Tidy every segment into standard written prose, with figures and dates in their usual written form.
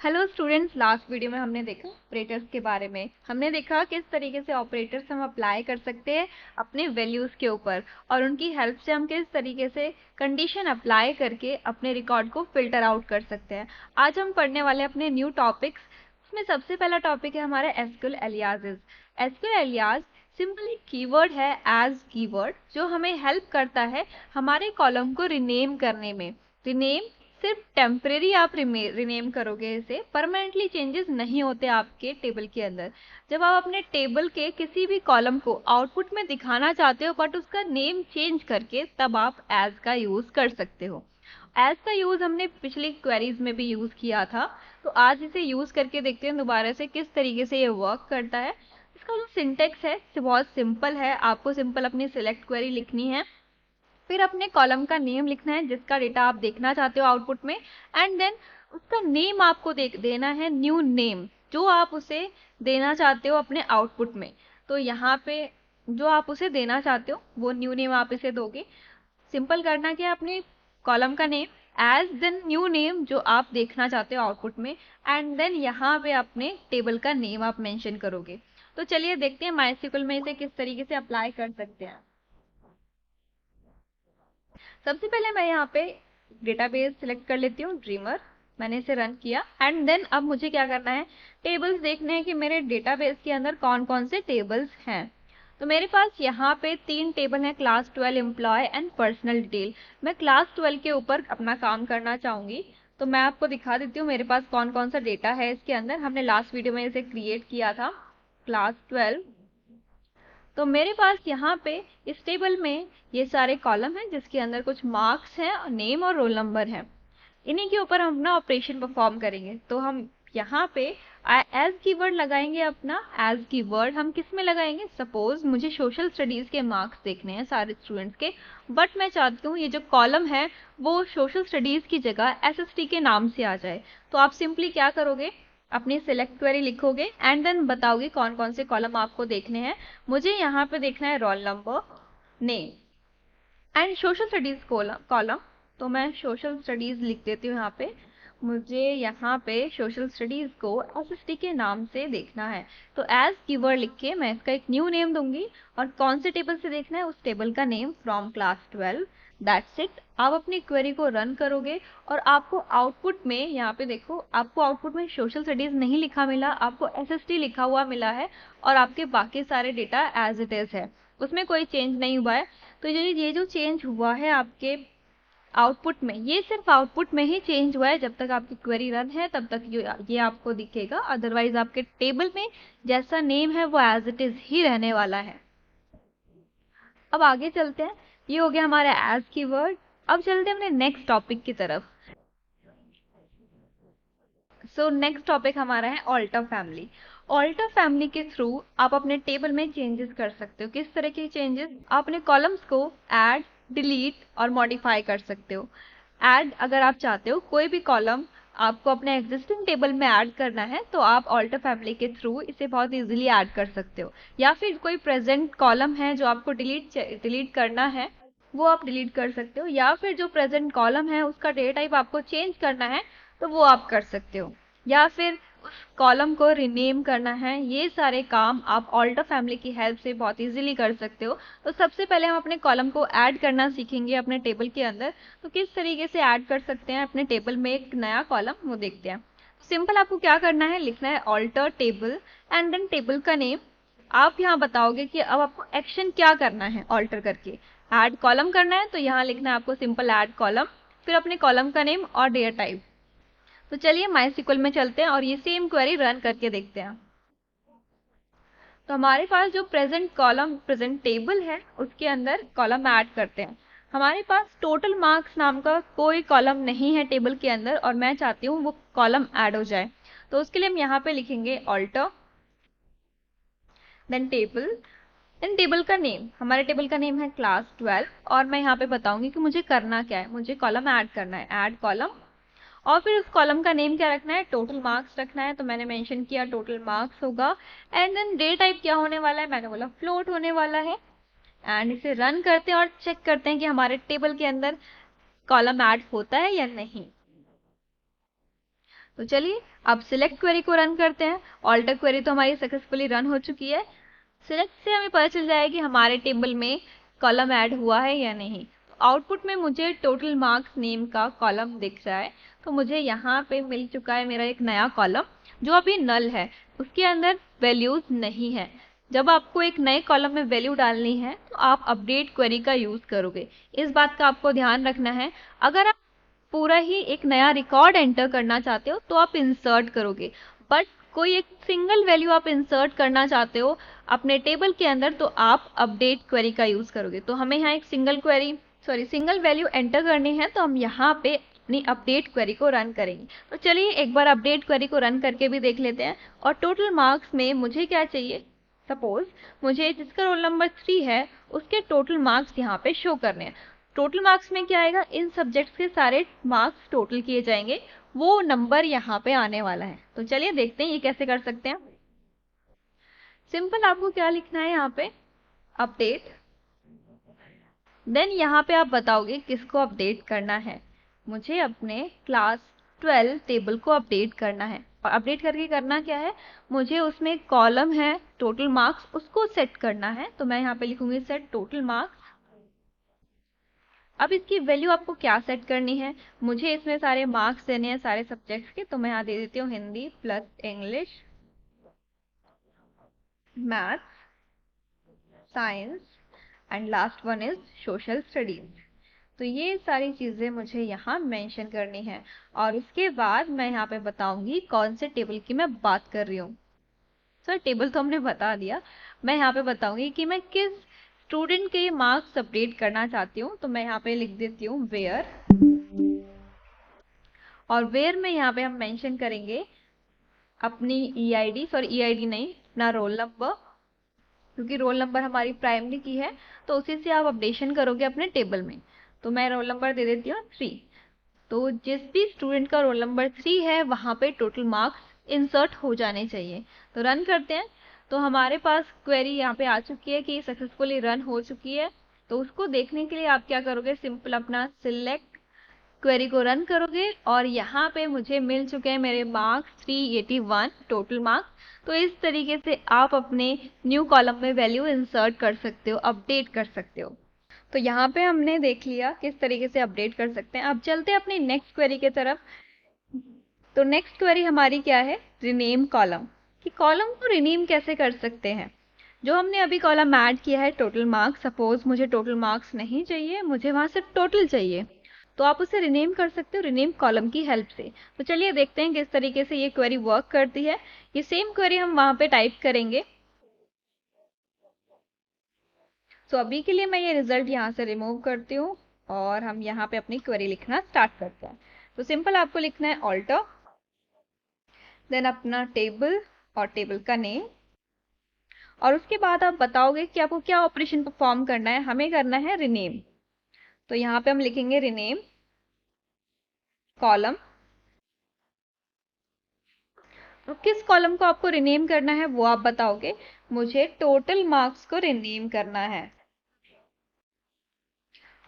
Hello students, last video में हमने देखा ऑपरेटर्स के बारे में। हमने देखा किस तरीके से ऑपरेटर्स हम अप्लाई कर सकते हैं अपने वैल्यूज के ऊपर, और उनकी हेल्प से हम किस तरीके से कंडीशन अप्लाई करके अपने रिकॉर्ड को फिल्टर आउट कर सकते हैं। आज हम पढ़ने वाले अपने न्यू टॉपिक्स। उसमें सबसे पहला टॉपिक है हमारा SQL aliases. SQL alias simply keyword है एज कीवर्ड, जो हमें हेल्प करता है हमारे कॉलम को रिनेम करने में। रिनेम सिर्फ टेम्परेरी आप रिनेम करोगे, इसे परमानेंटली चेंजेस नहीं होते आपके टेबल के अंदर। जब आप अपने टेबल के किसी भी कॉलम को आउटपुट में दिखाना चाहते हो बट उसका नेम चेंज करके, तब आप एज का यूज कर सकते हो। एज का यूज हमने पिछली क्वेरीज में भी यूज किया था, तो आज इसे यूज करके देखते हैं दोबारा से किस तरीके से ये वर्क करता है। इसका जो सिंटेक्स है बहुत सिंपल है। आपको सिंपल अपनी सिलेक्ट क्वेरी लिखनी है, फिर अपने कॉलम का नेम लिखना है जिसका डेटा आप देखना चाहते हो आउटपुट में, एंड देन उसका नेम आपको देना है न्यू नेम, जो आप उसे देना चाहते हो अपने आउटपुट में। तो यहाँ पे जो आप उसे देना चाहते हो वो न्यू नेम आप इसे दोगे। सिंपल करना कि अपने कॉलम का name as then new name जो आप देखना चाहते हो आउटपुट में, एंड देन यहाँ पे अपने टेबल का नेम आप मेंशन करोगे। तो चलिए देखते हैं माइस्क्ल में इसे किस तरीके से अप्लाई कर सकते हैं। सबसे पहले मैं यहाँ पे डेटाबेस सिलेक्ट कर लेती हूँ, ड्रीमर। मैंने इसे रन किया, एंड देन अब मुझे क्या करना है, टेबल्स देखने हैं कि मेरे डेटाबेस के अंदर कौन कौन से टेबल्स हैं। तो मेरे पास यहाँ पे 3 टेबल हैं, class 12 employ and personal detail. मैं क्लास 12 के ऊपर अपना काम करना चाहूंगी, तो मैं आपको दिखा देती हूँ मेरे पास कौन कौन सा डेटा है इसके अंदर। हमने लास्ट वीडियो में इसे क्रिएट किया था, क्लास 12। तो मेरे पास यहाँ पे इस टेबल में ये सारे कॉलम हैं जिसके अंदर कुछ मार्क्स हैं, नेम और रोल नंबर है। इन्हीं के ऊपर हम अपना ऑपरेशन परफॉर्म करेंगे। तो हम यहाँ पे एज कीवर्ड लगाएंगे। अपना एज कीवर्ड हम किस में लगाएंगे, सपोज मुझे सोशल स्टडीज के मार्क्स देखने हैं सारे स्टूडेंट्स के, बट मैं चाहती हूँ ये जो कॉलम है वो सोशल स्टडीज की जगह एसएसटी के नाम से आ जाए। तो आप सिंपली क्या करोगे, अपनी सिलेक्ट क्वेरी लिखोगे एंड देन बताओगे कौन कौन से कॉलम आपको देखने हैं। मुझे यहाँ पे देखना है roll number, name and social studies column. तो मैं सोशल स्टडीज लिख देती हूँ यहाँ पे। मुझे यहाँ पे सोशल स्टडीज को एसएसटी के नाम से देखना है, तो एज कीवर्ड लिख के मैं इसका एक न्यू नेम दूंगी। और कौन से टेबल से देखना है, उस टेबल का name from class 12। That's it. आप अपनी क्वेरी को रन करोगे और आपको आउटपुट में, यहाँ पे देखो, आपको आउटपुट में सोशल स्टडीज नहीं लिखा मिला, आपको एसएसटी लिखा हुआ मिला है, और आपके बाकी सारे डेटा एज इट इज है, उसमें कोई चेंज नहीं हुआ है। तो ये जो चेंज हुआ है आपके आउटपुट में, ये सिर्फ आउटपुट में ही चेंज हुआ है। जब तक आपकी क्वेरी रन है तब तक ये आपको दिखेगा, अदरवाइज आपके टेबल में जैसा नेम है वो एज इट इज ही रहने वाला है। अब आगे चलते हैं, ये हो गया हमारा एज कीवर्ड। अब चलते हैं अपने नेक्स्ट टॉपिक की तरफ। सो नेक्स्ट टॉपिक हमारा है ऑल्टर फैमिली। ऑल्टर फैमिली के थ्रू आप अपने टेबल में चेंजेस कर सकते हो। किस तरह के चेंजेस, आप अपने कॉलम्स को ऐड, डिलीट और मॉडिफाई कर सकते हो। ऐड अगर आप चाहते हो कोई भी कॉलम आपको अपने एग्जिस्टिंग टेबल में ऐड करना है, तो आप ऑल्टर फैमिली के थ्रू इसे बहुत इजीली ऐड कर सकते हो। या फिर कोई प्रेजेंट कॉलम है जो आपको डिलीट करना है, वो आप डिलीट कर सकते हो। या फिर जो प्रेजेंट कॉलम है उसका डेटा टाइप आपको चेंज करना है, तो वो आप कर सकते हो। या फिर उस कॉलम को रिनेम करना है, ये सारे काम आप ऑल्टर फैमिली की हेल्प से बहुत इजीली कर सकते हो। तो सबसे पहले हम अपने कॉलम को ऐड करना सीखेंगे अपने टेबल के अंदर। तो किस तरीके से ऐड कर सकते हैं अपने टेबल में एक नया कॉलम, वो देखते हैं। सिंपल आपको क्या करना है, लिखना है alter table and then table का नेम। आप यहाँ बताओगे कि अब आपको एक्शन क्या करना है ऑल्टर करके। ऐड कॉलम करना है, तो यहाँ लिखना है आपको सिंपल ऐड कॉलम, फिर अपने कॉलम का नेम और डेटा टाइप। तो चलिए माइस्क्ल में चलते हैं और ये सेम क्वेरी रन करके देखते हैं। तो हमारे पास जो प्रेजेंट टेबल है उसके अंदर कॉलम ऐड करते हैं। हमारे पास टोटल मार्क्स नाम का कोई कॉलम नहीं है टेबल के अंदर, और मैं चाहती हूँ वो कॉलम ऐड हो जाए। तो उसके लिए हम यहाँ पे लिखेंगे ऑल्टर देन टेबल का नेम। हमारे टेबल का नेम है क्लास 12, और मैं यहाँ पे बताऊंगी कि मुझे करना क्या है। मुझे कॉलम ऐड करना है, ऐड कॉलम। और फिर उस कॉलम का नेम क्या रखना है, टोटल मार्क्स रखना है। तो मैंने मेंशन किया टोटल मार्क्स होगा। एंड देन डे टाइप क्या होने वाला है, मैंने बोला फ्लोट होने वाला है। एंड इसे रन करते हैं और चेक करते हैं कि हमारे टेबल के अंदर कॉलम ऐड होता है या नहीं। तो चलिए अब सिलेक्ट क्वेरी को रन करते हैं। ऑल्टर क्वेरी तो हमारी सक्सेसफुली रन हो चुकी है। सिलेक्ट से हमें पता चल जाएगा कि हमारे टेबल में कॉलम ऐड हुआ है या नहीं। आउटपुट में मुझे टोटल मार्क्स नेम का कॉलम दिख रहा है। तो मुझे यहाँ पे मिल चुका है मेरा एक नया कॉलम जो अभी नल है, उसके अंदर वैल्यूज नहीं है। जब आपको एक नए कॉलम में वैल्यू डालनी है तो आप अपडेट क्वेरी का यूज करोगे। इस बात का आपको ध्यान रखना है। अगर आप पूरा ही एक नया रिकॉर्ड एंटर करना चाहते हो तो आप इंसर्ट करोगे, बट कोई एक सिंगल वैल्यू आप इंसर्ट करना चाहते हो अपने टेबल के अंदर तो आप अपडेट क्वेरी का यूज करोगे। तो हमें यहाँ एक सिंगल वैल्यू एंटर करनी है, तो हम यहाँ पे अपनी अपडेट क्वेरी को रन करेंगे। तो चलिए एक बार अपडेट क्वेरी को रन करके भी देख लेते हैं। और टोटल मार्क्स में मुझे क्या चाहिए, सपोज मुझे जिसका रोल नंबर 3 है उसके टोटल मार्क्स यहाँ पे शो करने हैं। टोटल मार्क्स में क्या आएगा, इन सब्जेक्ट्स के सारे मार्क्स टोटल किए जाएंगे, वो नंबर यहाँ पे आने वाला है। तो चलिए देखते हैं ये कैसे कर सकते हैं। सिंपल आपको क्या लिखना है यहाँ पे, अपडेट, देन यहाँ पे आप बताओगे किसको अपडेट करना है। मुझे अपने क्लास 12 टेबल को अपडेट करना है। और अपडेट करके करना क्या है, मुझे उसमें एक कॉलम है टोटल मार्क्स, उसको सेट करना है। तो मैं यहाँ पे लिखूंगी सेट टोटल मार्क्स। अब इसकी वैल्यू आपको क्या सेट करनी है, मुझे इसमें सारे मार्क्स देने हैं सारे सब्जेक्ट्स के। तो मैं यहाँ दे देती हूँ Hindi plus English, maths, science and last one is social studies. तो ये सारी चीजें मुझे यहाँ मेंशन करनी है। और उसके बाद मैं यहाँ पे बताऊंगी कौन से टेबल की मैं बात कर रही हूँ। सर टेबल तो हमने बता दिया, मैं यहाँ पे बताऊंगी कि मैं किस स्टूडेंट के मार्क्स अपडेट करना चाहती हूँ। तो मैं यहाँ पे लिख देती हूँ वेयर, और वेयर में यहाँ पे हम मेंशन करेंगे अपनी ईआईडी नहीं, अपना रोल नंबर, क्योंकि रोल नंबर हमारी प्राइमरी की है तो उसी से आप अपडेशन करोगे अपने टेबल में। तो मैं रोल नंबर दे देती हूँ 3। तो जिस भी स्टूडेंट का रोल नंबर 3 है वहां पे टोटल मार्क्स इंसर्ट हो जाने चाहिए। तो रन करते हैं। तो हमारे पास क्वेरी यहाँ पे आ चुकी है कि सक्सेसफुली रन हो चुकी है। तो उसको देखने के लिए आप क्या करोगे, सिंपल अपना सिलेक्ट क्वेरी को रन करोगे और यहाँ पे मुझे मिल चुके हैं मेरे मार्क्स 381 टोटल मार्क्स। तो इस तरीके से आप अपने न्यू कॉलम में वैल्यू इंसर्ट कर सकते हो, अपडेट कर सकते हो। तो यहाँ पे हमने देख लिया किस तरीके से अपडेट कर सकते हैं। अब चलते हैं अपनी नेक्स्ट क्वेरी की तरफ। तो नेक्स्ट क्वेरी हमारी क्या है, रिनेम कॉलम, कि कॉलम को रिनेम कैसे कर सकते हैं। जो हमने अभी कॉलम ऐड किया है टोटल मार्क्स, सपोज मुझे टोटल मार्क्स नहीं चाहिए, मुझे वहां सिर्फ टोटल चाहिए, तो आप उसे रिनेम कर सकते हो रिनेम कॉलम की हेल्प से। तो चलिए देखते हैं किस तरीके से ये क्वेरी वर्क करती है। ये सेम क्वेरी हम वहां पे टाइप करेंगे। तो अभी के लिए मैं ये रिजल्ट यहाँ से रिमूव करती हूँ और हम यहाँ पे अपनी क्वेरी लिखना स्टार्ट करते हैं। तो सिंपल आपको लिखना है ऑल्टर, देन अपना टेबल और टेबल का नेम, और उसके बाद आप बताओगे कि आपको क्या ऑपरेशन परफॉर्म करना है। हमें करना है रिनेम। तो यहाँ पे हम लिखेंगे रिनेम कॉलम। तो किस कॉलम को आपको रिनेम करना है वो आप बताओगे। मुझे टोटल मार्क्स को रिनेम करना है।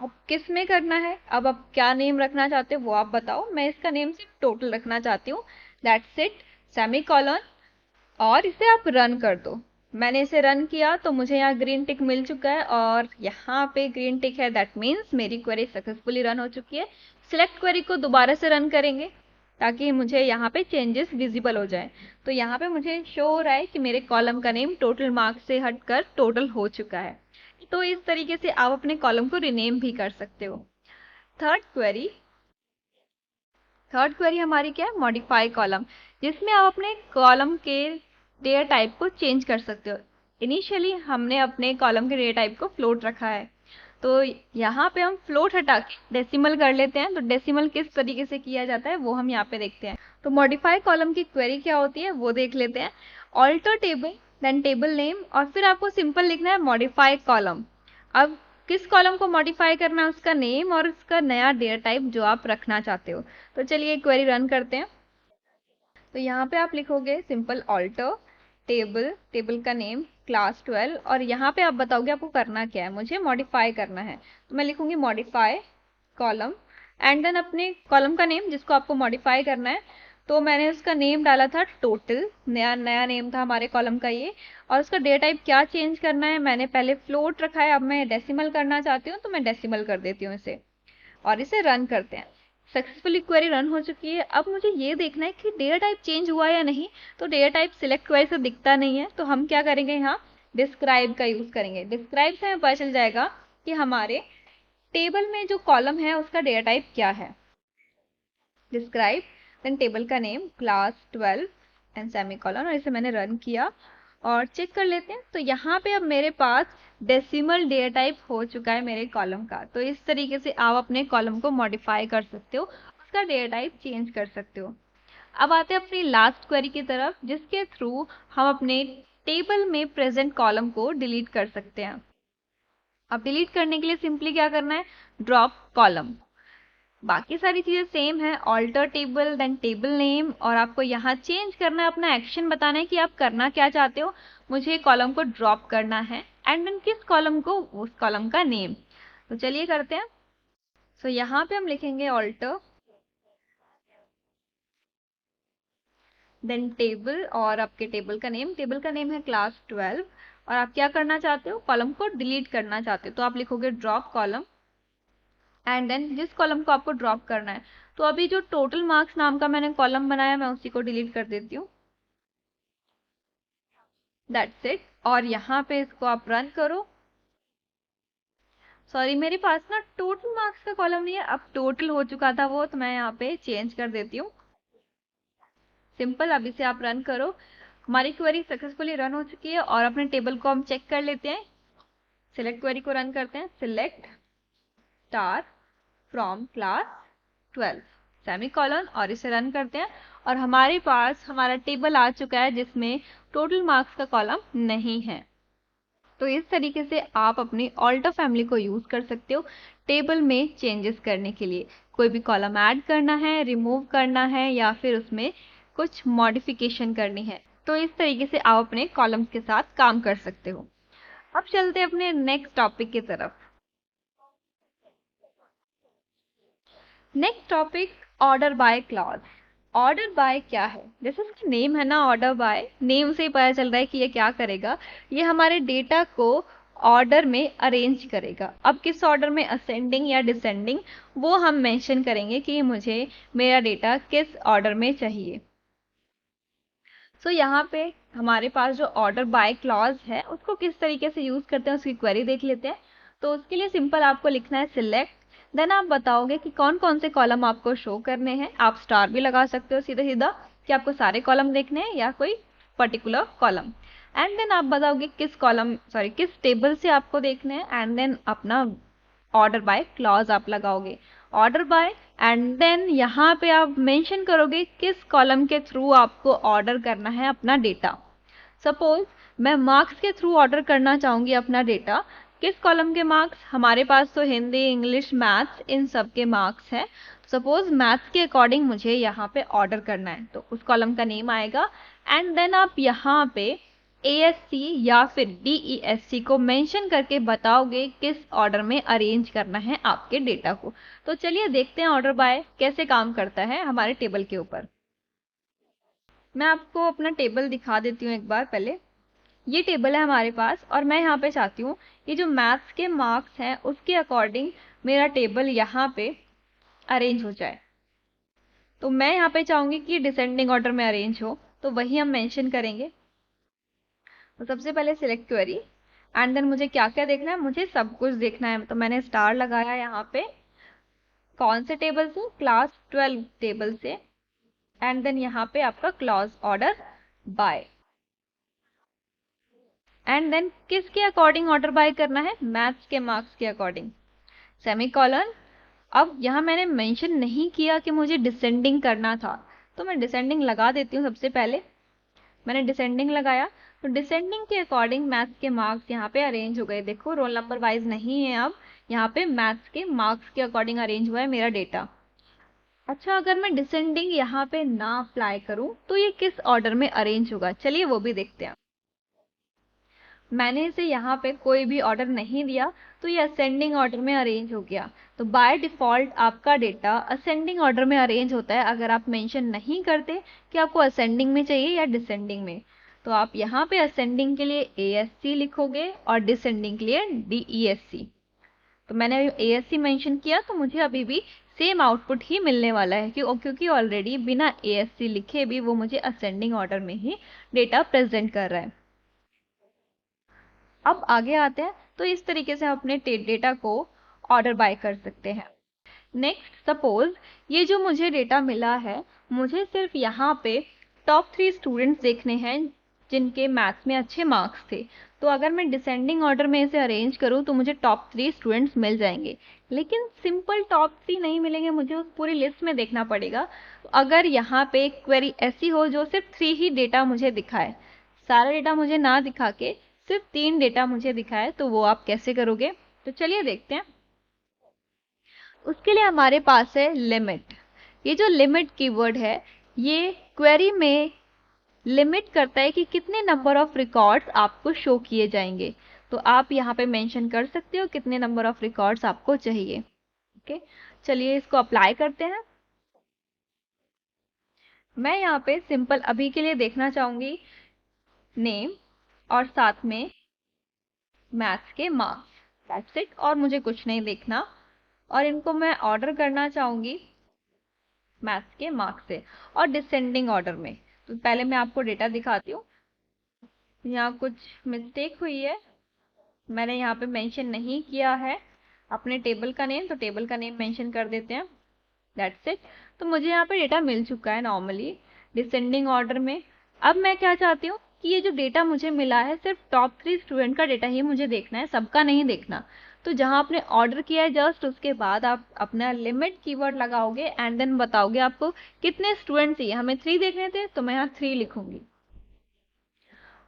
अब किस में करना है, अब आप क्या नेम रखना चाहते हो वो आप बताओ। मैं इसका नेम सिर्फ टोटल रखना चाहती हूँ, दैट्स इट, सेमी कॉलन, और इसे आप रन कर दो। मैंने इसे रन किया तो मुझे यहाँ ग्रीन टिक मिल चुका है, और यहाँ पे ग्रीन टिक है, दैट मीन्स मेरी क्वेरी सक्सेसफुली रन हो चुकी है। सिलेक्ट क्वेरी को दोबारा से रन करेंगे ताकि मुझे यहाँ पे चेंजेस विजिबल हो जाए। तो यहाँ पे मुझे शो हो रहा है कि मेरे कॉलम का नेम टोटल मार्क्स से हटकर टोटल हो चुका है। तो इस तरीके से आप अपने कॉलम को रिनेम भी कर सकते हो। थर्ड क्वेरी हमारी क्या है, मॉडिफाई कॉलम, जिसमें आप अपने कॉलम के डेटा टाइप को चेंज कर सकते हो। इनिशियली हमने अपने कॉलम के डेटा टाइप को फ्लोट रखा है, तो यहाँ पे हम फ्लोट हटा के डेसिमल कर लेते हैं। तो डेसिमल किस तरीके से किया जाता है वो हम यहाँ पे देखते हैं। तो मॉडिफाई कॉलम की क्वेरी क्या होती है वो देख लेते हैं। Alter table, then table name, और फिर आपको सिंपल लिखना है मॉडिफाई कॉलम। अब किस कॉलम को मॉडिफाई करना है, उसका नेम और उसका नया डेटा टाइप जो आप रखना चाहते हो। तो चलिए क्वेरी रन करते हैं। तो यहाँ पे आप लिखोगे सिंपल ऑल्टर टेबल, टेबल का नेम क्लास 12, और यहाँ पे आप बताओगे आपको करना क्या है। मुझे मॉडिफाई करना है, तो मैं लिखूंगी मॉडिफाई कॉलम, एंड देन अपने कॉलम का नेम जिसको आपको मॉडिफाई करना है। तो मैंने उसका नेम डाला था टोटल, नया नया नेम था हमारे कॉलम का ये। और उसका डेटा टाइप क्या चेंज करना है, मैंने पहले फ्लोट रखा है, अब मैं डेसिमल करना चाहती हूँ तो मैं डेसिमल कर देती हूँ इसे, और इसे रन करते हैं। सक्सेसफुली क्वेरी रन हो चुकी है। अब मुझे ये देखना है कि डेटा टाइप चेंज हुआ या नहीं। तो डेटा टाइप सिलेक्ट क्वेरी से दिखता नहीं है, तो हम क्या करेंगे, यहाँ डिस्क्राइब का यूज करेंगे। डिस्क्राइब से हमें पता चल जाएगा कि हमारे टेबल में जो कॉलम है उसका डेटा टाइप क्या है। डिस्क्राइब, देन टेबल का नेम क्लास 12 एंड सेमीकोलन, और इसे मैंने रन किया और चेक कर लेते हैं। तो यहाँ पे अब मेरे पास डेसिमल डेटा टाइप हो चुका है मेरे कॉलम का। तो इस तरीके से आप अपने कॉलम को मॉडिफाई कर सकते हो, उसका डेटा टाइप चेंज कर सकते हो। अब आते हैं अपनी लास्ट क्वेरी की तरफ, जिसके थ्रू हम अपने टेबल में प्रेजेंट कॉलम को डिलीट कर सकते हैं। अब डिलीट करने के लिए सिंपली क्या करना है, ड्रॉप कॉलम। बाकी सारी चीजें सेम है, alter table, then table name, और आपको यहाँ चेंज करना है, अपना एक्शन बताना है कि आप करना क्या चाहते हो। मुझे कॉलम को ड्रॉप करना है, एंड देन किस कॉलम को, उस कॉलम का नेम। तो चलिए करते हैं। सो यहाँ पे हम लिखेंगे ऑल्टर, देन टेबल, और आपके टेबल का नेम है क्लास 12, और आप क्या करना चाहते हो, कॉलम को डिलीट करना चाहते हो, तो आप लिखोगे ड्रॉप कॉलम, एंड देन जिस कॉलम को आपको ड्रॉप करना है। तो अभी जो टोटल मार्क्स नाम का मैंने कॉलम बनाया, मैं उसी को डिलीट कर देती हूँ। That's it. और यहाँ पे इसको आप रन करो। सॉरी, मेरे पास ना टोटल मार्क्स का कॉलम नहीं है, अब टोटल हो चुका था वो, तो मैं यहाँ पे चेंज कर देती हूँ। सिंपल, अब इसे आप रन करो। हमारी क्वेरी सक्सेसफुली रन हो चुकी है, और अपने टेबल को हम चेक कर लेते हैं। सिलेक्ट क्वेरी को रन करते हैं, select star from class 12 semicolon, और इसे रन करते हैं। और हमारे पास हमारा टेबल आ चुका है जिसमें टोटल मार्क्स का कॉलम नहीं है। तो इस तरीके से आप अपनी ऑल्टर फैमिली को यूज कर सकते हो टेबल में चेंजेस करने के लिए। कोई भी कॉलम ऐड करना है, रिमूव करना है, या फिर उसमें कुछ मॉडिफिकेशन करनी है, तो इस तरीके से आप अपने कॉलम्स के साथ काम कर सकते हो। अब चलते हैं अपने नेक्स्ट टॉपिक की तरफ। Next topic, order by clause. Order bye क्या है, जैसे इसका नेम है ना ऑर्डर बाय, नेम से ही पता चल रहा है कि ये क्या करेगा, ये हमारे डेटा को ऑर्डर में अरेंज करेगा। अब किस ऑर्डर में, असेंडिंग या डिसेंडिंग, वो हम मेंशन करेंगे कि मुझे मेरा डेटा किस ऑर्डर में चाहिए। सो यहाँ पे हमारे पास जो ऑर्डर बाय क्लॉज है उसको किस तरीके से यूज करते हैं उसकी क्वेरी देख लेते हैं। तो उसके लिए सिंपल आपको लिखना है सिलेक्ट, देन आप बताओगे कि कौन कौन से कॉलम आपको शो करने हैं। आप स्टार भी लगा सकते हो सीधा सीधा कि आपको सारे कॉलम देखने हैं या कोई पर्टिकुलर कॉलम, एंड देन आप बताओगे किस कॉलम, सॉरी किस टेबल से आपको देखने हैं, एंड देन अपना ऑर्डर बाय क्लॉज आप लगाओगे, ऑर्डर बाय, एंड देन यहाँ पे आप मेंशन करोगे किस कॉलम के थ्रू आपको ऑर्डर करना है अपना डेटा। सपोज मैं मार्क्स के थ्रू ऑर्डर करना चाहूंगी अपना डेटा। किस कॉलम के मार्क्स, हमारे पास तो हिंदी, इंग्लिश, मैथ्स, इन सब के मार्क्स हैं। सपोज मैथ्स के अकॉर्डिंग मुझे यहाँ पे ऑर्डर करना है, तो उस कॉलम का नेम आएगा, एंड देन आप यहाँ पे ASC या फिर DESC को मेंशन करके बताओगे किस ऑर्डर में अरेंज करना है आपके डेटा को। तो चलिए देखते हैं ऑर्डर बाय कैसे काम करता है हमारे टेबल के ऊपर। मैं आपको अपना टेबल दिखा देती हूँ एक बार पहले। ये टेबल है हमारे पास, और मैं यहाँ पे चाहती हूँ ये जो मैथ्स के मार्क्स हैं उसके अकॉर्डिंग मेरा टेबल यहाँ पे अरेंज हो जाए। तो मैं यहाँ पे चाहूंगी कि डिसेंडिंग ऑर्डर में अरेंज हो, तो वही हम मेंशन करेंगे। तो सबसे पहले सिलेक्ट क्वेरी, एंड देन मुझे क्या क्या देखना है, मुझे सब कुछ देखना है। तो मैंने स्टार लगाया यहाँ पे, कौन से टेबल से, क्लास 12 टेबल से, एंड देन यहाँ पे आपका clause order by, and then किसके अकॉर्डिंग ऑर्डर बाय करना है, मैथ्स के मार्क्स के अकॉर्डिंग, सेमीकोलन। अब यहाँ मैंने मेंशन नहीं किया कि मुझे डिसेंडिंग करना था, तो मैं डिसेंडिंग लगा देती हूँ। सबसे पहले मैंने डिसेंडिंग लगाया, तो डिसेंडिंग के अकॉर्डिंग मैथ्स के मार्क्स यहाँ पे अरेंज हो गए। देखो रोल नंबर वाइज नहीं है, अब यहाँ पे मैथ्स के मार्क्स के अकॉर्डिंग अरेंज हुआ है मेरा डेटा। अच्छा, अगर मैं डिसेंडिंग यहाँ पे ना अप्लाई करूँ तो ये किस ऑर्डर में अरेंज होगा, चलिए वो भी देखते हैं। मैंने इसे यहाँ पे कोई भी ऑर्डर नहीं दिया, तो ये असेंडिंग ऑर्डर में अरेंज हो गया। तो बाय डिफ़ॉल्ट आपका डेटा असेंडिंग ऑर्डर में अरेंज होता है अगर आप मेंशन नहीं करते कि आपको असेंडिंग में चाहिए या डिसेंडिंग में। तो आप यहाँ पे असेंडिंग के लिए ASC लिखोगे और डिसेंडिंग के लिए DESC। तो मैंने ASC मेंशन किया तो मुझे अभी भी सेम आउटपुट ही मिलने वाला है क्योंकि ऑलरेडी बिना ASC लिखे भी वो मुझे असेंडिंग ऑर्डर में ही डेटा प्रेजेंट कर रहा है। अब आगे आते हैं, तो इस तरीके से हम अपने डेटा को ऑर्डर बाय कर सकते हैं। नेक्स्ट, सपोज ये जो मुझे डेटा मिला है, मुझे सिर्फ यहाँ पे टॉप 3 स्टूडेंट्स देखने हैं जिनके मैथ्स में अच्छे मार्क्स थे। तो अगर मैं डिसेंडिंग ऑर्डर में इसे अरेंज करूँ तो मुझे टॉप 3 स्टूडेंट्स मिल जाएंगे, लेकिन सिंपल टॉप 3 नहीं मिलेंगे, मुझे उस पूरी लिस्ट में देखना पड़ेगा। तो अगर यहाँ पे एक क्वेरी ऐसी हो जो सिर्फ 3 ही डेटा मुझे दिखाए, सारा डेटा मुझे ना दिखा के सिर्फ 3 डेटा मुझे दिखाए, तो वो आप कैसे करोगे? तो चलिए देखते हैं। उसके लिए हमारे पास है लिमिट। ये जो लिमिट कीवर्ड है, ये क्वेरी में लिमिट करता है कि कितने नंबर ऑफ रिकॉर्ड्स आपको शो किए जाएंगे। तो आप यहाँ पे मेंशन कर सकते हो कितने नंबर ऑफ रिकॉर्ड्स आपको चाहिए। ओके, चलिए इसको अप्लाई करते हैं। मैं यहाँ पे सिंपल अभी के लिए देखना चाहूंगी नेम और साथ में मैथ्स के मार्क्स, दैट्स इट, और मुझे कुछ नहीं देखना। और इनको मैं ऑर्डर करना चाहूंगी मैथ्स के मार्क्स से और डिसेंडिंग ऑर्डर में। तो पहले मैं आपको डेटा दिखाती हूँ। यहाँ कुछ मिस्टेक हुई है, मैंने यहाँ पे मेंशन नहीं किया है अपने टेबल का नेम, तो टेबल का नेम मेंशन कर देते हैं, दैट्स इट। तो मुझे यहाँ पे डेटा मिल चुका है नॉर्मली डिसेंडिंग ऑर्डर में। अब मैं क्या चाहती हूँ कि ये जो डेटा मुझे मिला है सिर्फ टॉप 3 स्टूडेंट का डेटा ही मुझे देखना है, सबका नहीं देखना। तो जहाँ आपने ऑर्डर किया है जस्ट उसके बाद आप अपना लिमिट कीवर्ड लगाओगे एंड देन बताओगे आपको कितने स्टूडेंट चाहिए। हमें 3 देखने थे तो मैं यहाँ 3 लिखूंगी।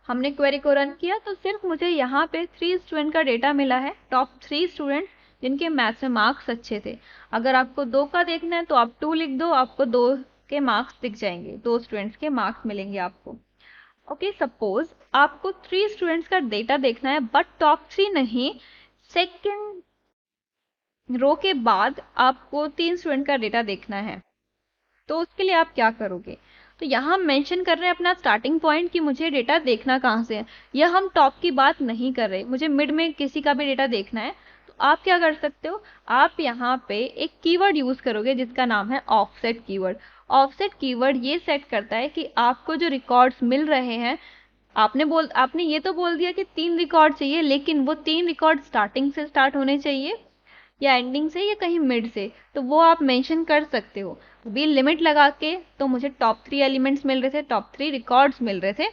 हमने क्वेरी को रन किया तो सिर्फ मुझे यहाँ पे 3 स्टूडेंट का डेटा मिला है, टॉप 3 स्टूडेंट जिनके मैथ्स में मार्क्स अच्छे थे। अगर आपको 2 का देखना है तो आप 2 लिख दो, आपको 2 के मार्क्स दिख जाएंगे, 2 स्टूडेंट्स के मार्क्स मिलेंगे आपको। ओके, सपोज आपको 3 स्टूडेंट्स का डेटा देखना है बट टॉप 3 नहीं, सेकेंड रो के बाद आपको 3 स्टूडेंट का डेटा देखना है। तो उसके लिए आप क्या करोगे? तो यहाँ मेंशन कर रहे हैं अपना स्टार्टिंग पॉइंट कि मुझे डेटा देखना कहाँ से है। यह हम टॉप की बात नहीं कर रहे, मुझे मिड में किसी का भी डेटा देखना है। तो आप क्या कर सकते हो, आप यहाँ पे एक कीवर्ड यूज करोगे जिसका नाम है ऑफसेट कीवर्ड। ऑफसेट कीवर्ड ये सेट करता है कि आपको जो रिकॉर्ड्स मिल रहे हैं, आपने ये तो बोल दिया कि 3 रिकॉर्ड चाहिए, लेकिन वो 3 रिकॉर्ड स्टार्टिंग से स्टार्ट होने चाहिए या एंडिंग से या कहीं मिड से, तो वो आप मेंशन कर सकते हो। भी लिमिट लगा के तो मुझे टॉप 3 एलिमेंट्स मिल रहे थे, टॉप 3 रिकॉर्ड्स मिल रहे थे।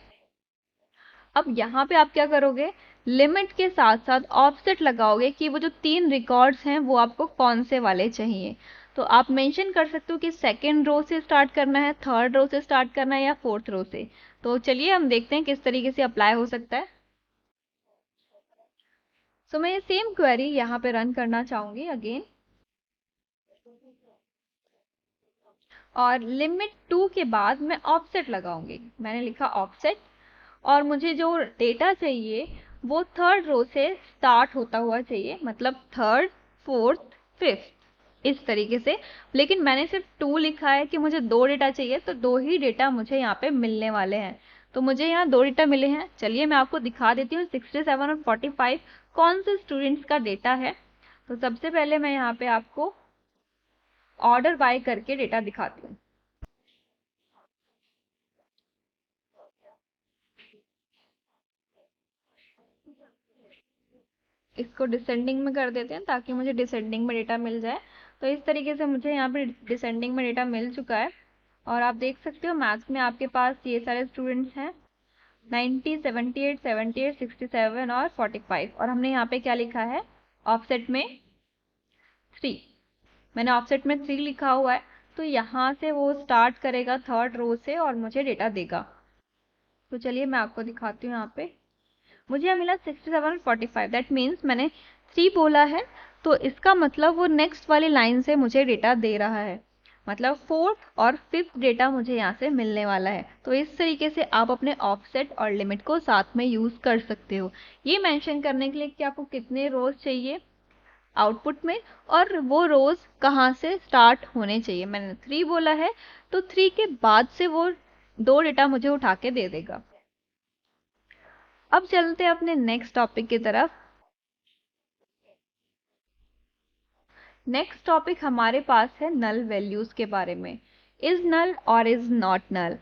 अब यहाँ पे आप क्या करोगे, लिमिट के साथ साथ ऑफसेट लगाओगे कि वो जो 3 रिकॉर्ड्स हैं वो आपको कौन से वाले चाहिए। तो आप मेंशन कर सकते हो कि सेकेंड रो से स्टार्ट करना है, थर्ड रो से स्टार्ट करना है या फोर्थ रो से। तो चलिए हम देखते हैं किस तरीके से अप्लाई हो सकता है। सो मैं ये सेम क्वेरी यहाँ पे रन करना चाहूंगी अगेन, और लिमिट 2 के बाद मैं ऑफसेट लगाऊंगी। मैंने लिखा ऑफसेट, और मुझे जो डेटा चाहिए वो थर्ड रो से स्टार्ट होता हुआ चाहिए, मतलब थर्ड, फोर्थ, फिफ्थ, इस तरीके से। लेकिन मैंने सिर्फ 2 लिखा है कि मुझे 2 डेटा चाहिए, तो 2 ही डेटा मुझे यहाँ पे मिलने वाले हैं। तो मुझे यहाँ 2 डेटा मिले हैं। चलिए मैं आपको दिखा देती हूँ 67 और 45 कौन से स्टूडेंट्स का डेटा है। तो सबसे पहले मैं यहाँ पे आपको ऑर्डर बाय करके डेटा दिखाती हूँ। इसको डिसेंडिंग में कर देते हैं ताकि मुझे डिसेंडिंग में डेटा मिल जाए। तो इस तरीके से मुझे यहाँ पे डिसेंडिंग में डेटा मिल चुका है, और आप देख सकते हो मैथ्स में आपके पास ये सारे स्टूडेंट्स हैं 90, 78, 78, 67 और 45। और हमने यहाँ पे क्या लिखा है, ऑफसेट में 3। मैंने ऑफसेट में 3 लिखा हुआ है, तो यहाँ से वो स्टार्ट करेगा थर्ड रो से और मुझे डेटा देगा। तो चलिए मैं आपको दिखाती हूँ। यहाँ पे मुझे यहाँ मिला 67 और 45, दैट मीन्स मैंने 3 बोला है, तो इसका मतलब वो नेक्स्ट वाली लाइन से मुझे डेटा दे रहा है। मतलब फोर्थ और फिफ्थ डेटा मुझे यहाँ से मिलने वाला है। तो इस तरीके से आप अपने ऑफसेट और लिमिट को साथ में यूज कर सकते हो, ये मेंशन करने के लिए कि आपको कितने रोज चाहिए आउटपुट में और वो रोज कहाँ से स्टार्ट होने चाहिए। मैंने 3 बोला है तो 3 के बाद से वो 2 डेटा मुझे उठा के दे देगा। अब चलते हैं अपने नेक्स्ट टॉपिक की तरफ। नेक्स्ट टॉपिक हमारे पास है नल वैल्यूज के बारे में। इज नल और is not null.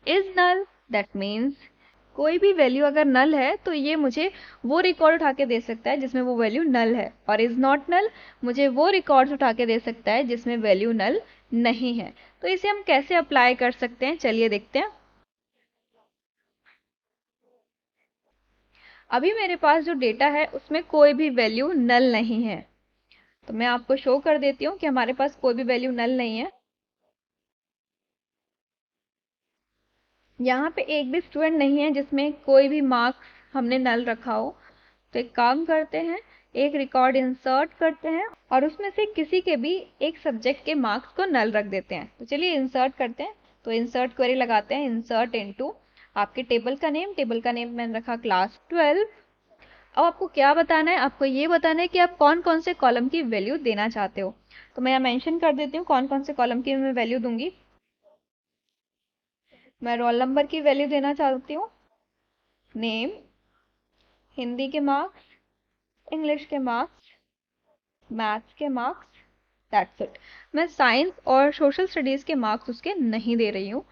Is null that means कोई भी वैल्यू अगर नल है तो ये मुझे वो रिकॉर्ड उठा के दे सकता है जिसमें वो वैल्यू नल है, और इज नॉट नल मुझे वो रिकॉर्ड्स उठा के दे सकता है जिसमें वैल्यू नल नहीं है। तो इसे हम कैसे अप्लाई कर सकते हैं, चलिए देखते हैं। अभी मेरे पास जो डेटा है उसमें कोई भी वैल्यू नल नहीं है, तो मैं आपको शो कर देती हूँ कि हमारे पास कोई भी वैल्यू नल नहीं है। यहाँ पे एक भी स्टूडेंट नहीं है जिसमें कोई भी मार्क्स हमने नल रखा हो। तो एक काम करते हैं, एक रिकॉर्ड इंसर्ट करते हैं और उसमें से किसी के भी एक सब्जेक्ट के मार्क्स को नल रख देते हैं। तो चलिए इंसर्ट करते हैं। तो इंसर्ट क्वेरी लगाते हैं, इंसर्ट इनटू आपके टेबल का नेम मैंने रखा क्लास 12। अब आपको क्या बताना है, आपको ये बताना है कि आप कौन कौन से कॉलम की वैल्यू देना चाहते हो। तो मैं यहाँ मेंशन कर देती हूँ कौन कौन से कॉलम की मैं वैल्यू दूंगी। मैं रोल नंबर की वैल्यू देना चाहती हूँ, नेम, हिंदी के मार्क्स, इंग्लिश के मार्क्स, मैथ्स के मार्क्स, दैट्स इट। मैं साइंस और सोशल स्टडीज के मार्क्स उसके नहीं दे रही हूँ।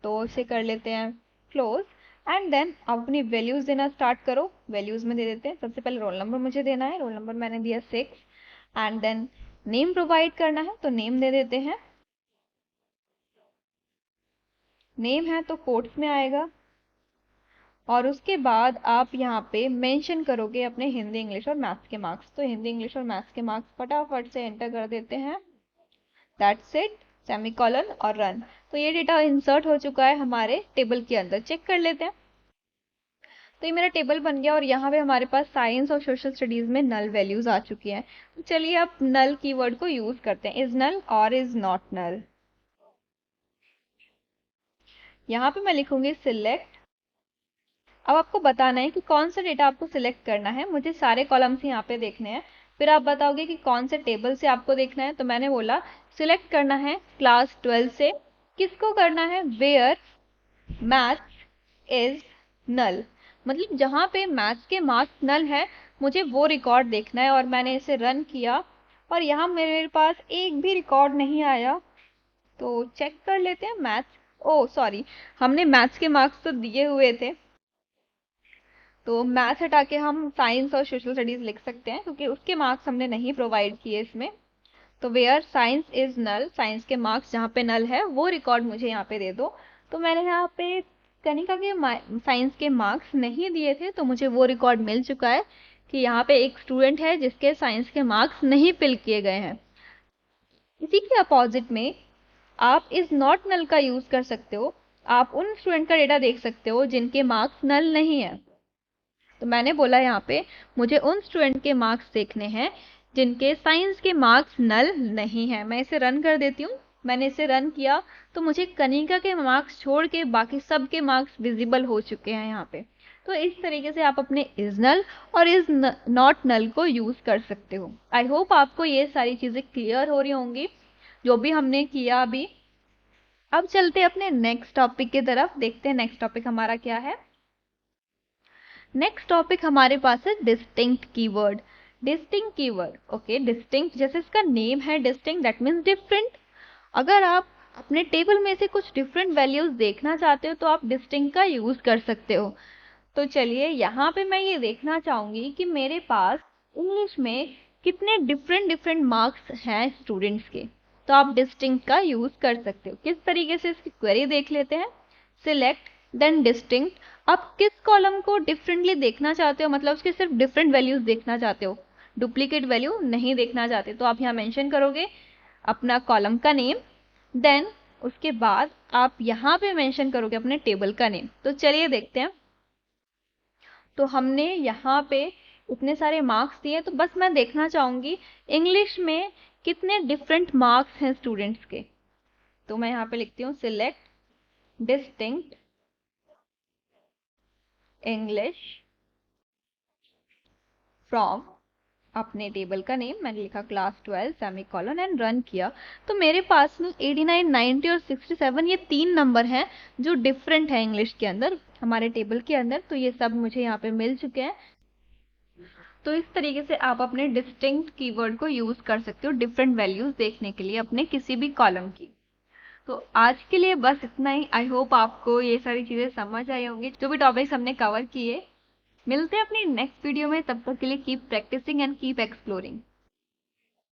तो इसे कर लेते हैं क्लोज एंड देन आप अपनी वैल्यूज देना स्टार्ट करो। वैल्यूज में दे देते हैं, सबसे पहले रोल नंबर मुझे देना है, रोल नंबर मैंने दिया 6 एंड देन नेम प्रोवाइड करना है तो नेम दे देते हैं। नेम है तो कोट्स में आएगा और उसके बाद आप यहाँ पे मेंशन करोगे अपने हिंदी इंग्लिश और मैथ्स के मार्क्स। तो हिंदी इंग्लिश और मैथ्स के मार्क्स फटाफट से एंटर कर देते हैं, दैट्स इट, सेमीकोलन और रन। तो ये डेटा इंसर्ट हो चुका है हमारे टेबल के अंदर, चेक कर लेते हैं। तो ये मेरा टेबल बन गया और यहाँ पे हमारे पास साइंस और सोशल स्टडीज में नल वैल्यूज आ चुकी हैं। तो चलिए अब नल कीवर्ड को यूज करते हैं, इज नल और इज नॉट नल। यहाँ पे मैं लिखूंगी सिलेक्ट। अब आपको बताना है कि कौन सा डेटा आपको सिलेक्ट करना है। मुझे सारे कॉलम्स यहाँ पे देखने हैं, फिर आप बताओगे कि कौन से टेबल से आपको देखना है। तो मैंने बोला सिलेक्ट करना है क्लास 12 से। किसको करना है, वेयर मैथ्स इज नल, मतलब जहाँ पे मैथ्स के मार्क्स नल है मुझे वो रिकॉर्ड देखना है। और मैंने इसे रन किया और यहाँ मेरे पास एक भी रिकॉर्ड नहीं आया। तो चेक कर लेते हैं मैथ्स, ओ सॉरी, हमने मैथ्स के मार्क्स तो दिए हुए थे, तो मैथ हटा के हम साइंस और सोशल स्टडीज लिख सकते हैं क्योंकि उसके मार्क्स हमने नहीं प्रोवाइड किए इसमें। तो where science is null, science के मार्क्स जहाँ पे नल है वो रिकॉर्ड मुझे यहाँ पे दे दो। तो मैंने यहाँ पे कनिका के साइंस के मार्क्स नहीं दिए थे तो मुझे वो रिकॉर्ड मिल चुका है कि यहाँ पे एक स्टूडेंट है जिसके साइंस के मार्क्स नहीं फिल किए गए हैं। इसी के अपोजिट में आप इज नॉट नल का यूज कर सकते हो। आप उन स्टूडेंट का डेटा देख सकते हो जिनके मार्क्स नल नहीं है। तो मैंने बोला यहाँ पे मुझे उन स्टूडेंट के मार्क्स देखने हैं जिनके साइंस के मार्क्स नल नहीं है। मैं इसे रन कर देती हूँ। मैंने इसे रन किया तो मुझे कनिका के मार्क्स छोड़ के बाकी सब के मार्क्स विजिबल हो चुके हैं यहाँ पे। तो इस तरीके से आप अपने इज नल और इज नॉट नल को यूज कर सकते हो। आई होप आपको ये सारी चीजें क्लियर हो रही होंगी जो भी हमने किया अभी। अब चलते अपने नेक्स्ट टॉपिक की तरफ, देखते हैं नेक्स्ट टॉपिक हमारा क्या है। नेक्स्ट टॉपिक हमारे पास है distinct keyword. Distinct keyword, okay, distinct जैसे इसका नेम है डिस्टिंक्ट, दैट मीन्स डिफरेंट। अगर आप अपने टेबल में से कुछ डिफरेंट वैल्यूज देखना चाहते हो तो आप डिस्टिंक्ट का यूज कर सकते हो। तो चलिए यहाँ पे मैं ये देखना चाहूंगी कि मेरे पास इंग्लिश में कितने डिफरेंट डिफरेंट मार्क्स हैं स्टूडेंट्स के। तो आप डिस्टिंक्ट का यूज कर सकते हो। किस तरीके से इसकी क्वेरी देख लेते हैं, सिलेक्ट देन डिस्टिंक्ट। आप किस कॉलम को डिफरेंटली देखना चाहते हो, मतलब उसके सिर्फ डिफरेंट वैल्यूज देखना चाहते हो, डुप्लीकेट वैल्यू नहीं देखना चाहते, तो आप यहाँ मेंशन करोगे अपना कॉलम का नेम, देन उसके बाद आप यहाँ पे मेंशन करोगे अपने टेबल का नेम। तो चलिए देखते हैं। तो हमने यहाँ पे इतने सारे मार्क्स दिए, तो बस मैं देखना चाहूंगी इंग्लिश में कितने डिफरेंट मार्क्स हैं स्टूडेंट्स के। तो मैं यहाँ पे लिखती हूँ सिलेक्ट डिस्टिंक्ट इंग्लिश फ्रॉम अपने टेबल का नेम, मैंने लिखा क्लास 12 सेमीकोलन एंड रन किया। तो मेरे पास में 89, 90 और 67 ये 3 नंबर हैं जो डिफरेंट है इंग्लिश के अंदर हमारे टेबल के अंदर। तो ये सब मुझे यहाँ पे मिल चुके हैं। तो इस तरीके से आप अपने डिस्टिंक्ट कीवर्ड को यूज कर सकते हो डिफरेंट वैल्यूज देखने के लिए अपने किसी भी कॉलम की। तो आज के लिए बस इतना ही। आई होप आपको ये सारी चीजें समझ आई होंगी जो भी टॉपिक्स हमने कवर किए। मिलते हैं अपनी नेक्स्ट वीडियो में, तब तक के लिए keep practicing and keep exploring.